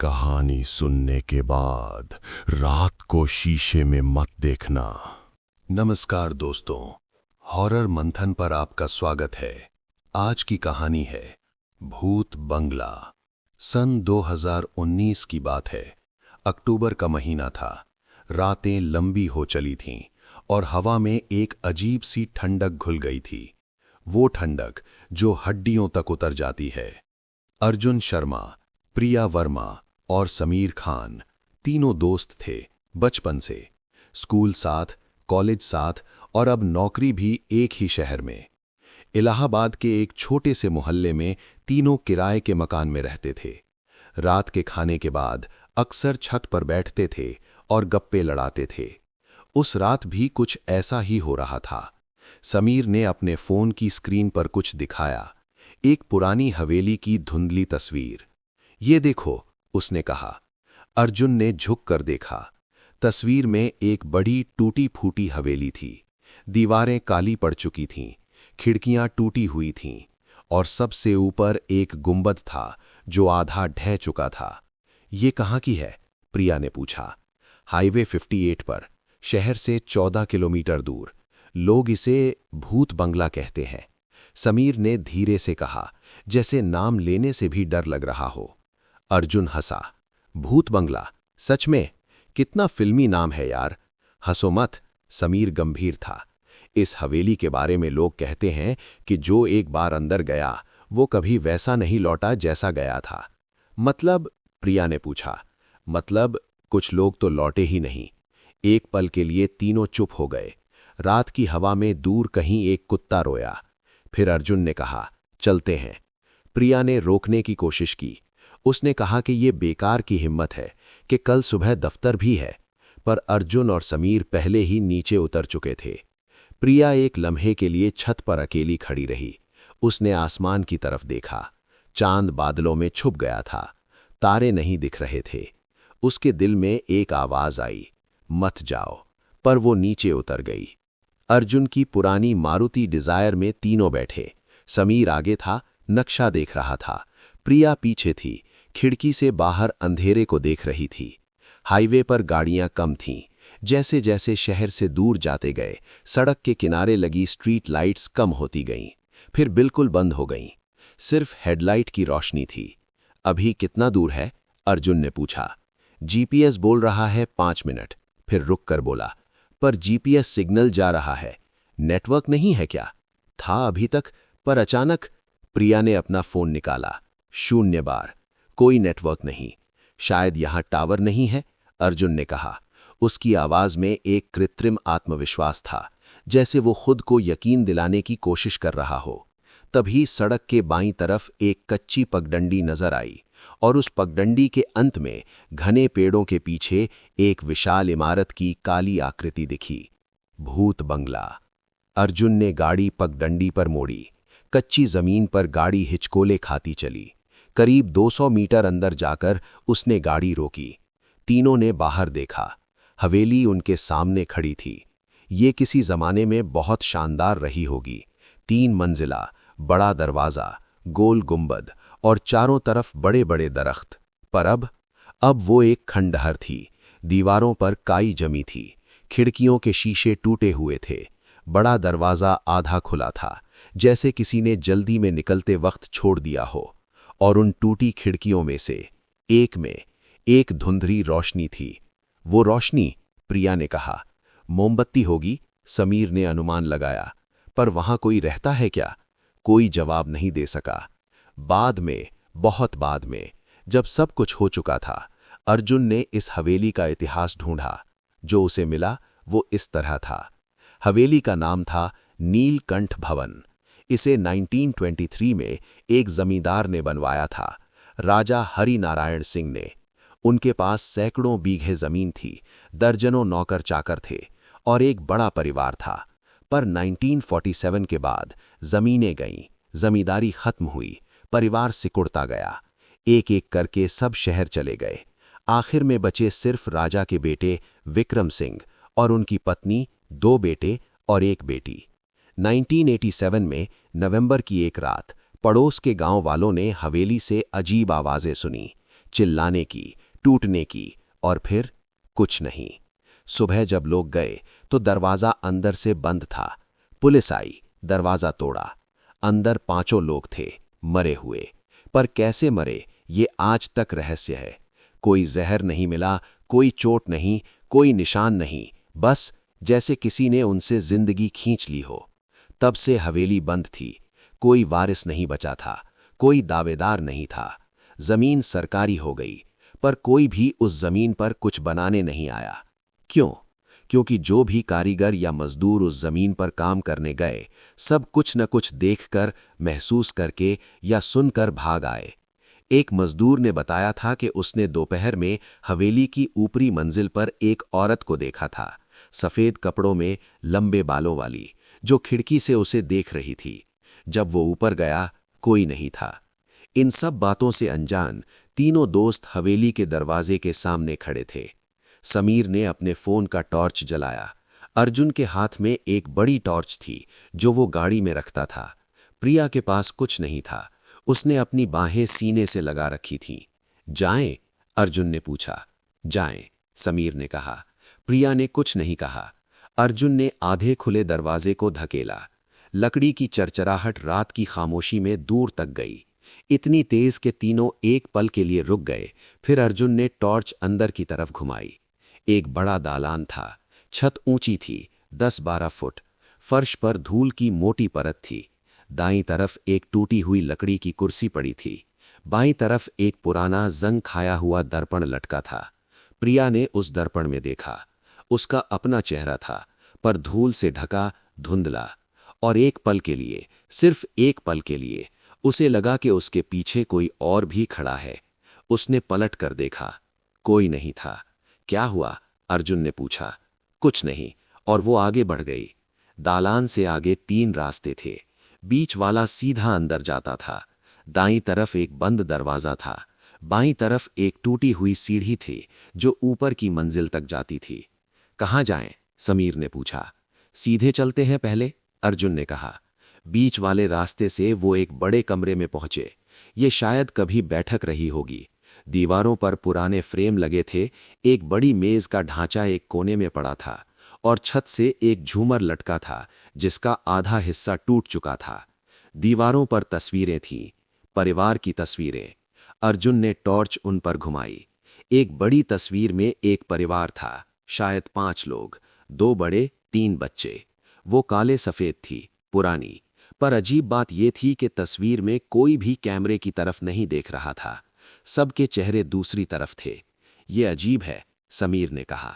कहानी सुनने के बाद रात को शीशे में मत देखना। नमस्कार दोस्तों, हॉरर मंथन पर आपका स्वागत है। आज की कहानी है भूत बंगला। सन 2019 की बात है। अक्टूबर का महीना था। रातें लंबी हो चली थीं और हवा में एक अजीब सी ठंडक घुल गई थी। वो ठंडक जो हड्डियों तक उतर जाती है। अर्जुन शर्मा, प्रिया वर्मा और समीर खान तीनों दोस्त थे बचपन से। स्कूल साथ, कॉलेज साथ और अब नौकरी भी एक ही शहर में। इलाहाबाद के एक छोटे से मोहल्ले में तीनों किराए के मकान में रहते थे। रात के खाने के बाद अक्सर छत पर बैठते थे और गप्पे लड़ाते थे। उस रात भी कुछ ऐसा ही हो रहा था। समीर ने अपने फोन की स्क्रीन पर कुछ दिखाया, एक पुरानी हवेली की धुंधली तस्वीर। ये देखो, उसने कहा। अर्जुन ने झुक कर देखा। तस्वीर में एक बड़ी टूटी फूटी हवेली थी। दीवारें काली पड़ चुकी थीं, खिड़कियां टूटी हुई थीं और सबसे ऊपर एक गुंबद था जो आधा ढह चुका था। ये कहाँ की है? प्रिया ने पूछा। हाईवे 58 पर, शहर से 14 किलोमीटर दूर। लोग इसे भूत बंगला कहते हैं, समीर ने धीरे से कहा, जैसे नाम लेने से भी डर लग रहा हो। अर्जुन हंसा। भूत बंगला? सच में? कितना फिल्मी नाम है यार। हंसो मत, समीर गंभीर था। इस हवेली के बारे में लोग कहते हैं कि जो एक बार अंदर गया वो कभी वैसा नहीं लौटा जैसा गया था। मतलब? प्रिया ने पूछा। मतलब कुछ लोग तो लौटे ही नहीं। एक पल के लिए तीनों चुप हो गए। रात की हवा में दूर कहीं एक कुत्ता रोया। फिर अर्जुन ने कहा, चलते हैं। प्रिया ने रोकने की कोशिश की। उसने कहा कि ये बेकार की हिम्मत है कि कल सुबह दफ्तर भी है। पर अर्जुन और समीर पहले ही नीचे उतर चुके थे। प्रिया एक लम्हे के लिए छत पर अकेली खड़ी रही। उसने आसमान की तरफ देखा। चांद बादलों में छुप गया था, तारे नहीं दिख रहे थे। उसके दिल में एक आवाज आई, मत जाओ। पर वो नीचे उतर गई। अर्जुन की पुरानी मारुति डिजायर में तीनों बैठे। समीर आगे था, नक्शा देख रहा था। प्रिया पीछे थी, खिड़की से बाहर अंधेरे को देख रही थी। हाईवे पर गाड़ियां कम थीं। जैसे जैसे शहर से दूर जाते गए, सड़क के किनारे लगी स्ट्रीट लाइट्स कम होती गईं, फिर बिल्कुल बंद हो गईं। सिर्फ हेडलाइट की रोशनी थी। अभी कितना दूर है? अर्जुन ने पूछा। जीपीएस बोल रहा है 5 मिनट। फिर रुक कर बोला, पर जीपीएस सिग्नल जा रहा है। नेटवर्क नहीं है क्या? था अभी तक, पर अचानक। प्रिया ने अपना फोन निकाला। 0 बार। कोई नेटवर्क नहीं। शायद यहां टावर नहीं है, अर्जुन ने कहा। उसकी आवाज में एक कृत्रिम आत्मविश्वास था, जैसे वो खुद को यकीन दिलाने की कोशिश कर रहा हो। तभी सड़क के बाईं तरफ एक कच्ची पगडंडी नजर आई और उस पगडंडी के अंत में घने पेड़ों के पीछे एक विशाल इमारत की काली आकृति दिखी। भूत बंगला। अर्जुन ने गाड़ी पगडंडी पर मोड़ी। कच्ची जमीन पर गाड़ी हिचकोले खाती चली। करीब 200 मीटर अंदर जाकर उसने गाड़ी रोकी। तीनों ने बाहर देखा। हवेली उनके सामने खड़ी थी। ये किसी जमाने में बहुत शानदार रही होगी। 3 मंजिला, बड़ा दरवाजा, गोल गुंबद और चारों तरफ बड़े बड़े दरख्त। पर अब वो एक खंडहर थी। दीवारों पर काई जमी थी। खिड़कियों के शीशे टूटे हुए थे। बड़ा दरवाजा आधा खुला था, जैसे किसी ने जल्दी में निकलते वक्त छोड़ दिया हो। और उन टूटी खिड़कियों में से एक में एक धुंधली रोशनी थी। वो रोशनी? प्रिया ने कहा। मोमबत्ती होगी, समीर ने अनुमान लगाया। पर वहां कोई रहता है क्या? कोई जवाब नहीं दे सका। बाद में, बहुत बाद में, जब सब कुछ हो चुका था, अर्जुन ने इस हवेली का इतिहास ढूंढा। जो उसे मिला वो इस तरह था। हवेली का नाम था नीलकंठ भवन। इसे 1923 में एक जमींदार ने बनवाया था, राजा हरि नारायण सिंह ने। उनके पास सैकड़ों बीघे जमीन थी, दर्जनों नौकर चाकर थे और एक बड़ा परिवार था। पर 1947 के बाद जमीनें गईं, जमींदारी खत्म हुई, परिवार सिकुड़ता गया। एक एक करके सब शहर चले गए। आखिर में बचे सिर्फ राजा के बेटे विक्रम सिंह और उनकी पत्नी, 2 बेटे और एक बेटी। 1987 में नवंबर की एक रात पड़ोस के गांव वालों ने हवेली से अजीब आवाजें सुनी, चिल्लाने की, टूटने की, और फिर कुछ नहीं। सुबह जब लोग गए तो दरवाजा अंदर से बंद था। पुलिस आई, दरवाजा तोड़ा। अंदर 5 लोग थे, मरे हुए। पर कैसे मरे, ये आज तक रहस्य है। कोई जहर नहीं मिला, कोई चोट नहीं, कोई निशान नहीं, बस जैसे किसी ने उनसे जिंदगी खींच ली हो। तब से हवेली बंद थी। कोई वारिस नहीं बचा था, कोई दावेदार नहीं था। जमीन सरकारी हो गई, पर कोई भी उस जमीन पर कुछ बनाने नहीं आया। क्यों? क्योंकि जो भी कारीगर या मजदूर उस जमीन पर काम करने गए, सब कुछ न कुछ देखकर, महसूस करके या सुनकर भाग आए। एक मजदूर ने बताया था कि उसने दोपहर में हवेली की ऊपरी मंजिल पर एक औरत को देखा था, सफेद कपड़ों में, लंबे बालों वाली, जो खिड़की से उसे देख रही थी। जब वो ऊपर गया, कोई नहीं था। इन सब बातों से अनजान तीनों दोस्त हवेली के दरवाजे के सामने खड़े थे। समीर ने अपने फोन का टॉर्च जलाया। अर्जुन के हाथ में एक बड़ी टॉर्च थी जो वो गाड़ी में रखता था। प्रिया के पास कुछ नहीं था। उसने अपनी बाहें सीने से लगा रखी थीं। जाएं? अर्जुन ने पूछा। जाएं, समीर ने कहा। प्रिया ने कुछ नहीं कहा। अर्जुन ने आधे खुले दरवाजे को धकेला। लकड़ी की चरचराहट रात की खामोशी में दूर तक गई, इतनी तेज कि तीनों एक पल के लिए रुक गए। फिर अर्जुन ने टॉर्च अंदर की तरफ घुमाई। एक बड़ा दालान था। छत ऊंची थी, 10-12 फुट। फर्श पर धूल की मोटी परत थी। दाईं तरफ एक टूटी हुई लकड़ी की कुर्सी पड़ी थी। बाईं तरफ एक पुराना जंग खाया हुआ दर्पण लटका था। प्रिया ने उस दर्पण में देखा। उसका अपना चेहरा था, पर धूल से ढका, धुंधला। और एक पल के लिए, सिर्फ एक पल के लिए, उसे लगा कि उसके पीछे कोई और भी खड़ा है। उसने पलट कर देखा, कोई नहीं था। क्या हुआ? अर्जुन ने पूछा। कुछ नहीं, और वो आगे बढ़ गई। दालान से आगे 3 रास्ते थे। बीच वाला सीधा अंदर जाता था। दाईं तरफ एक बंद दरवाजा था। बाईं तरफ एक टूटी हुई सीढ़ी थी जो ऊपर की मंजिल तक जाती थी। कहाँ जाएं? समीर ने पूछा। सीधे चलते हैं पहले, अर्जुन ने कहा। बीच वाले रास्ते से वो एक बड़े कमरे में पहुंचे। ये शायद कभी बैठक रही होगी। दीवारों पर पुराने फ्रेम लगे थे। एक बड़ी मेज का ढांचा एक कोने में पड़ा था, और छत से एक झूमर लटका था जिसका आधा हिस्सा टूट चुका था। दीवारों पर तस्वीरें थीं, परिवार की तस्वीरें। अर्जुन ने टॉर्च उन पर घुमाई। एक बड़ी तस्वीर में एक परिवार था, शायद 5 लोग, 2 बड़े, 3 बच्चे। वो काले सफेद थी, पुरानी। पर अजीब बात यह थी कि तस्वीर में कोई भी कैमरे की तरफ नहीं देख रहा था। सबके चेहरे दूसरी तरफ थे। ये अजीब है, समीर ने कहा।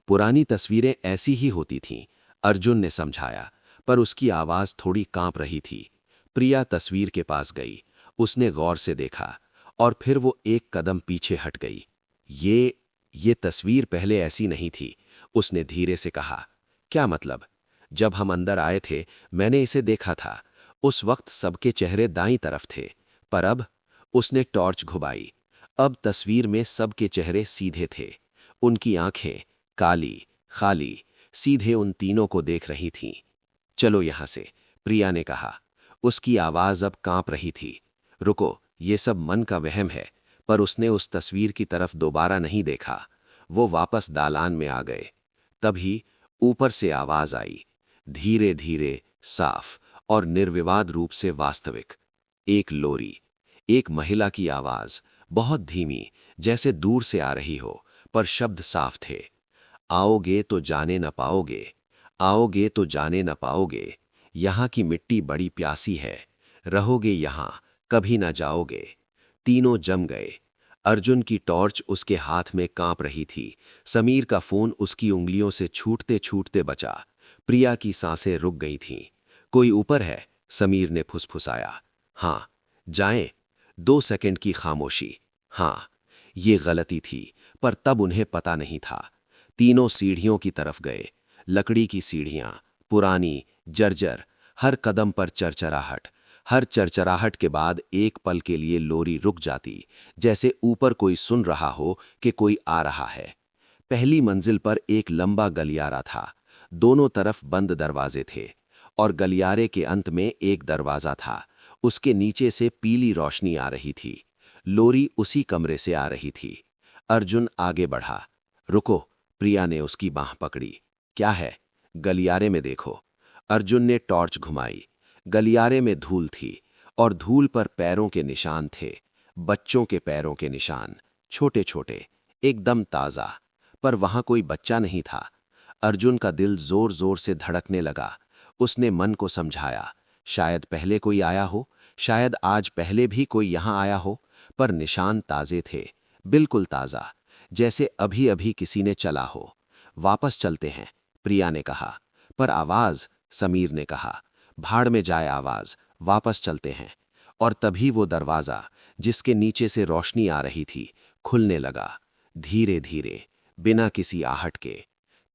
पुरानी तस्वीरें ऐसी ही होती थीं, अर्जुन ने समझाया, पर उसकी आवाज थोड़ी कांप रही थी। प्रिया तस्वीर के पास गई। उसने गौर से देखा, और फिर वो एक कदम पीछे हट गई। ये तस्वीर पहले ऐसी नहीं थी, उसने धीरे से कहा। क्या मतलब? जब हम अंदर आए थे, मैंने इसे देखा था। उस वक्त सबके चेहरे दाईं तरफ थे, पर अब? उसने टॉर्च घुमाई। अब तस्वीर में सबके चेहरे सीधे थे। उनकी आंखें काली, खाली, सीधे उन तीनों को देख रही थीं। चलो यहां से, प्रिया ने कहा। उसकी आवाज अब कांप रही थी। रुको, ये सब मन का वहम है। पर उसने उस तस्वीर की तरफ दोबारा नहीं देखा। वो वापस दालान में आ गए। तभी ऊपर से आवाज आई, धीरे धीरे, साफ और निर्विवाद रूप से वास्तविक। एक लोरी, एक महिला की आवाज, बहुत धीमी, जैसे दूर से आ रही हो, पर शब्द साफ थे। आओगे तो जाने न पाओगे, आओगे तो जाने न पाओगे। यहाँ की मिट्टी बड़ी प्यासी है, रहोगे यहाँ, कभी न जाओगे। तीनों जम गए। अर्जुन की टॉर्च उसके हाथ में कांप रही थी। समीर का फोन उसकी उंगलियों से छूटते छूटते बचा। प्रिया की सांसें रुक गई थीं। कोई ऊपर है? समीर ने फुसफुसाया। हाँ। जाएं? 2 सेकंड की खामोशी। हाँ। ये गलती थी, पर तब उन्हें पता नहीं था। तीनों सीढ़ियों की तरफ गए। लकड़ी की सीढ़ियां, पुरानी, जर्जर, हर कदम पर चरचराहट। हर चरचराहट के बाद एक पल के लिए लोरी रुक जाती, जैसे ऊपर कोई सुन रहा हो कि कोई आ रहा है। पहली मंजिल पर एक लंबा गलियारा था। दोनों तरफ बंद दरवाजे थे, और गलियारे के अंत में एक दरवाजा था। उसके नीचे से पीली रोशनी आ रही थी। लोरी उसी कमरे से आ रही थी। अर्जुन आगे बढ़ा। रुको, प्रिया ने उसकी बांह पकड़ी। क्या है? गलियारे में देखो। अर्जुन ने टॉर्च घुमाई। गलियारे में धूल थी और धूल पर पैरों के निशान थे, बच्चों के पैरों के निशान, छोटे छोटे, एकदम ताज़ा। पर वहां कोई बच्चा नहीं था। अर्जुन का दिल जोर जोर से धड़कने लगा। उसने मन को समझाया, शायद पहले कोई आया हो, शायद आज पहले भी कोई यहां आया हो। पर निशान ताज़े थे, बिल्कुल ताज़ा, जैसे अभी अभी किसी ने चला हो। वापस चलते हैं, प्रिया ने कहा। पर आवाज, समीर ने कहा। भाड़ में जाए आवाज, वापस चलते हैं। और तभी वो दरवाजा, जिसके नीचे से रोशनी आ रही थी, खुलने लगा, धीरे धीरे, बिना किसी आहट के।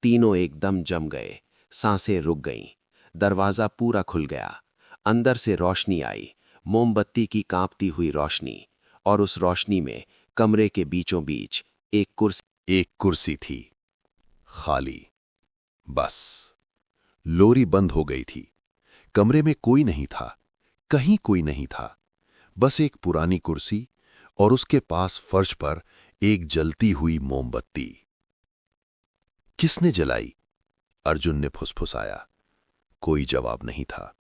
तीनों एकदम जम गए, सांसें रुक गईं। दरवाजा पूरा खुल गया। अंदर से रोशनी आई, मोमबत्ती की कांपती हुई रोशनी। और उस रोशनी में कमरे के बीचों बीच एक कुर्सी थी, खाली। बस लोरी बंद हो गई थी। कमरे में कोई नहीं था, कहीं कोई नहीं था। बस एक पुरानी कुर्सी और उसके पास फर्श पर एक जलती हुई मोमबत्ती। किसने जलाई? अर्जुन ने फुसफुसाया। कोई जवाब नहीं था।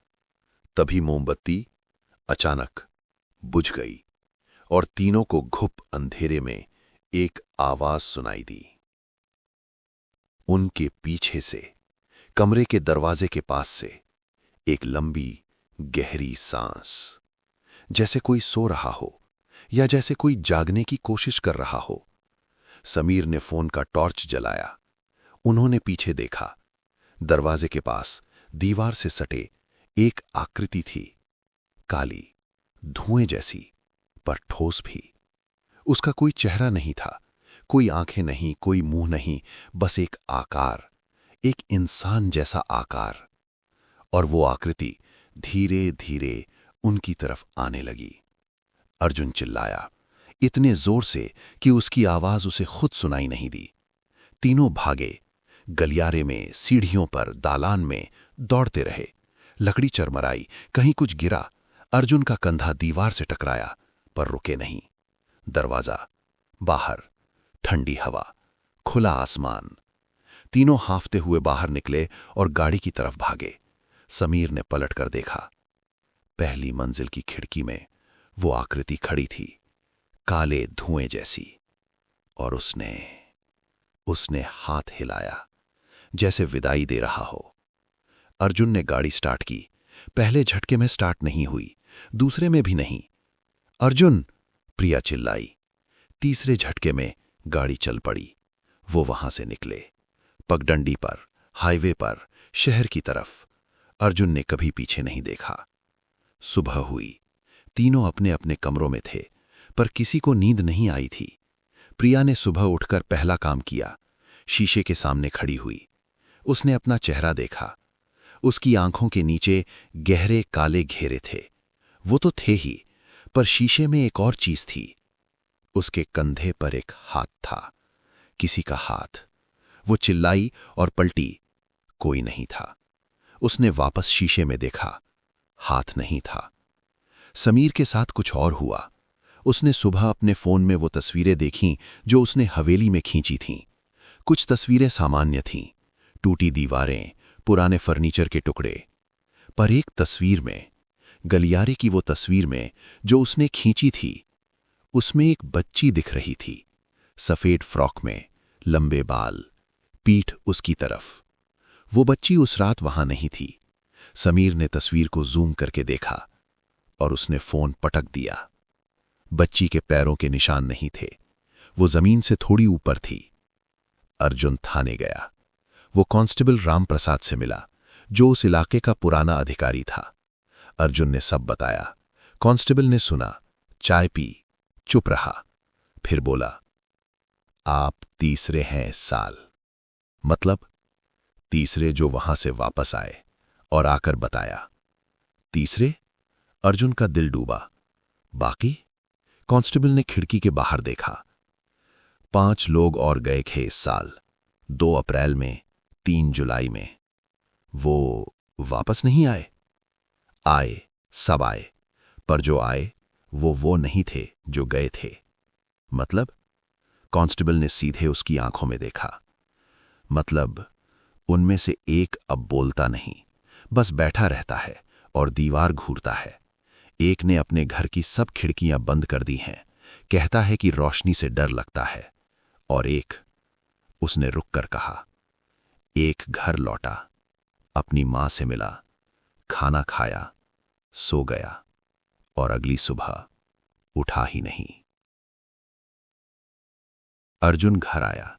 तभी मोमबत्ती अचानक बुझ गई और तीनों को घुप अंधेरे में एक आवाज सुनाई दी। उनके पीछे से, कमरे के दरवाजे के पास से, एक लंबी गहरी सांस, जैसे कोई सो रहा हो या जैसे कोई जागने की कोशिश कर रहा हो। समीर ने फोन का टॉर्च जलाया। उन्होंने पीछे देखा। दरवाजे के पास दीवार से सटे एक आकृति थी, काली, धुएं जैसी, पर ठोस भी। उसका कोई चेहरा नहीं था, कोई आंखें नहीं, कोई मुंह नहीं, बस एक आकार, एक इंसान जैसा आकार। और वो आकृति धीरे धीरे उनकी तरफ आने लगी। अर्जुन चिल्लाया, इतने जोर से कि उसकी आवाज उसे खुद सुनाई नहीं दी। तीनों भागे, गलियारे में, सीढ़ियों पर, दालान में दौड़ते रहे। लकड़ी चरमराई, कहीं कुछ गिरा। अर्जुन का कंधा दीवार से टकराया, पर रुके नहीं। दरवाजा, बाहर, ठंडी हवा, खुला आसमान। तीनों हांफते हुए बाहर निकले और गाड़ी की तरफ भागे। समीर ने पलटकर देखा। पहली मंजिल की खिड़की में वो आकृति खड़ी थी, काले धुएं जैसी। और उसने हाथ हिलाया, जैसे विदाई दे रहा हो। अर्जुन ने गाड़ी स्टार्ट की। पहले झटके में स्टार्ट नहीं हुई, दूसरे में भी नहीं। अर्जुन, प्रिया चिल्लाई। तीसरे झटके में गाड़ी चल पड़ी। वो वहां से निकले, पगडंडी पर, हाईवे पर, शहर की तरफ। अर्जुन ने कभी पीछे नहीं देखा। सुबह हुई। तीनों अपने अपने कमरों में थे, पर किसी को नींद नहीं आई थी। प्रिया ने सुबह उठकर पहला काम किया। शीशे के सामने खड़ी हुई। उसने अपना चेहरा देखा। उसकी आंखों के नीचे गहरे काले घेरे थे। वो तो थे ही, पर शीशे में एक और चीज थी। उसके कंधे पर एक हाथ था, किसी का हाथ। वो चिल्लाई और पलटी, कोई नहीं था। उसने वापस शीशे में देखा, हाथ नहीं था। समीर के साथ कुछ और हुआ। उसने सुबह अपने फोन में वो तस्वीरें देखीं जो उसने हवेली में खींची थीं। कुछ तस्वीरें सामान्य थीं, टूटी दीवारें, पुराने फर्नीचर के टुकड़े। पर एक तस्वीर में, गलियारे की वो तस्वीर में जो उसने खींची थी, उसमें एक बच्ची दिख रही थी, सफेद फ्रॉक में, लंबे बाल, पीठ उसकी तरफ। वो बच्ची उस रात वहां नहीं थी। समीर ने तस्वीर को जूम करके देखा और उसने फोन पटक दिया। बच्ची के पैरों के निशान नहीं थे, वो जमीन से थोड़ी ऊपर थी। अर्जुन थाने गया। वो कांस्टेबल राम प्रसाद से मिला, जो उस इलाके का पुराना अधिकारी था। अर्जुन ने सब बताया। कांस्टेबल ने सुना, चाय पी, चुप रहा, फिर बोला, आप तीसरे हैं इस साल। मतलब? तीसरे जो वहां से वापस आए और आकर बताया। तीसरे? अर्जुन का दिल डूबा। बाकी? कांस्टेबल ने खिड़की के बाहर देखा। 5 लोग और गए थे इस साल, 2 अप्रैल में, 3 जुलाई में। वो वापस नहीं आए? आए, सब आए, पर जो आए वो नहीं थे जो गए थे। मतलब? कांस्टेबल ने सीधे उसकी आंखों में देखा। मतलब उनमें से एक अब बोलता नहीं, बस बैठा रहता है और दीवार घूरता है। एक ने अपने घर की सब खिड़कियां बंद कर दी हैं, कहता है कि रोशनी से डर लगता है। और एक, उसने रुक कर कहा, एक घर लौटा, अपनी मां से मिला, खाना खाया, सो गया और अगली सुबह उठा ही नहीं। अर्जुन घर आया।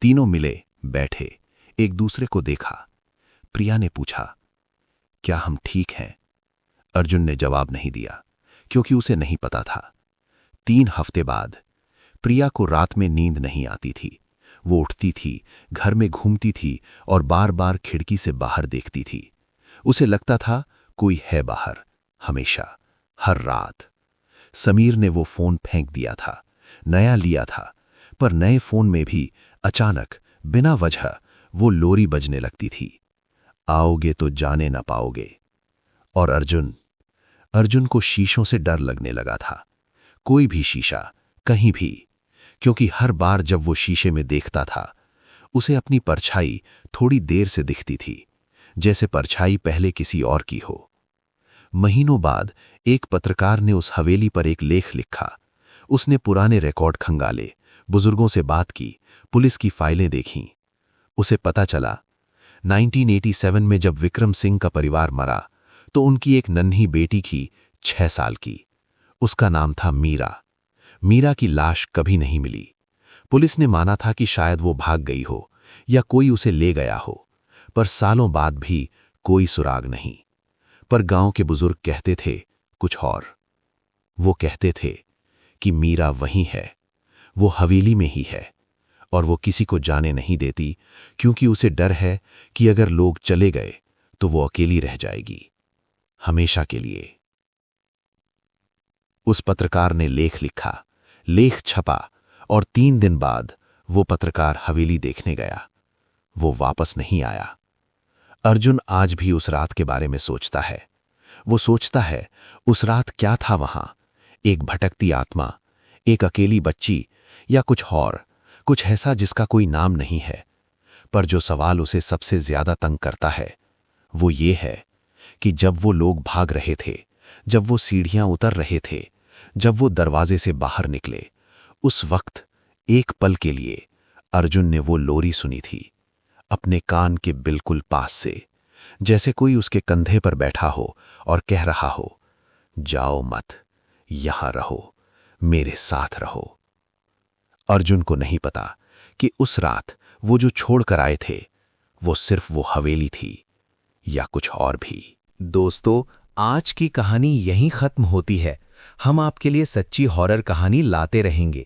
तीनों मिले, बैठे, एक दूसरे को देखा। प्रिया ने पूछा, क्या हम ठीक हैं? अर्जुन ने जवाब नहीं दिया, क्योंकि उसे नहीं पता था। 3 हफ्ते बाद प्रिया को रात में नींद नहीं आती थी। वो उठती थी, घर में घूमती थी और बार बार खिड़की से बाहर देखती थी। उसे लगता था कोई है बाहर, हमेशा, हर रात। समीर ने वो फोन फेंक दिया था, नया लिया था, पर नए फोन में भी अचानक बिना वजह वो लोरी बजने लगती थी, आओगे तो जाने ना पाओगे। और अर्जुन को शीशों से डर लगने लगा था। कोई भी शीशा, कहीं भी, क्योंकि हर बार जब वो शीशे में देखता था, उसे अपनी परछाई थोड़ी देर से दिखती थी, जैसे परछाई पहले किसी और की हो। महीनों बाद एक पत्रकार ने उस हवेली पर एक लेख लिखा। उसने पुराने रिकॉर्ड खंगाले, बुजुर्गों से बात की, पुलिस की फाइलें देखीं। उसे पता चला 1987 में जब विक्रम सिंह का परिवार मरा तो उनकी एक नन्ही बेटी थी, 6 साल की। उसका नाम था मीरा। मीरा की लाश कभी नहीं मिली। पुलिस ने माना था कि शायद वो भाग गई हो या कोई उसे ले गया हो, पर सालों बाद भी कोई सुराग नहीं। पर गांव के बुजुर्ग कहते थे कुछ और। वो कहते थे कि मीरा वहीं है, वो हवेली में ही है, और वो किसी को जाने नहीं देती, क्योंकि उसे डर है कि अगर लोग चले गए तो वो अकेली रह जाएगी, हमेशा के लिए। उस पत्रकार ने लेख लिखा, लेख छपा, और 3 दिन बाद वो पत्रकार हवेली देखने गया। वो वापस नहीं आया। अर्जुन आज भी उस रात के बारे में सोचता है। वो सोचता है उस रात क्या था वहां, एक भटकती आत्मा, एक अकेली बच्ची, या कुछ और, कुछ ऐसा जिसका कोई नाम नहीं है। पर जो सवाल उसे सबसे ज्यादा तंग करता है वो ये है कि जब वो लोग भाग रहे थे, जब वो सीढ़ियां उतर रहे थे, जब वो दरवाजे से बाहर निकले, उस वक्त एक पल के लिए अर्जुन ने वो लोरी सुनी थी, अपने कान के बिल्कुल पास से, जैसे कोई उसके कंधे पर बैठा हो और कह रहा हो, जाओ मत, यहां रहो, मेरे साथ रहो। अर्जुन को नहीं पता कि उस रात वो जो छोड़कर आए थे वो सिर्फ वो हवेली थी या कुछ और भी। दोस्तों, आज की कहानी यहीं खत्म होती है। हम आपके लिए सच्ची हॉरर कहानी लाते रहेंगे।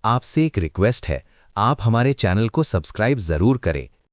आपसे एक रिक्वेस्ट है, आप हमारे चैनल को सब्सक्राइब जरूर करें।